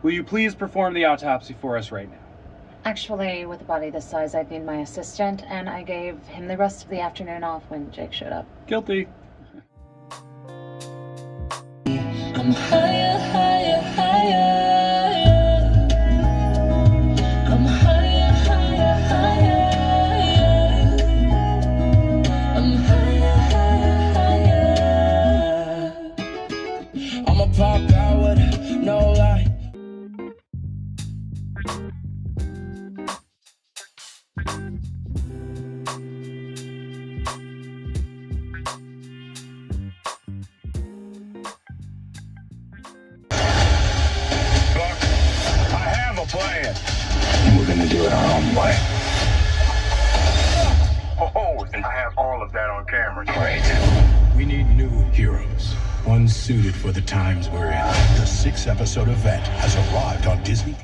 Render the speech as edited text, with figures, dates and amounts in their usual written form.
Will you please perform the autopsy for us right now? Actually, with a body this size, I'd need my assistant, and I gave him the rest of the afternoon off when Jake showed up. Guilty. I'm higher, higher, higher. I'm higher, higher, higher. I'm higher, higher, higher. I'ma pop out with no lie. Plan. We're gonna do it our own way. Oh, and I have all of that on camera. Great. We need new heroes, one suited for the times we're in. The 6-episode event has arrived on Disney+.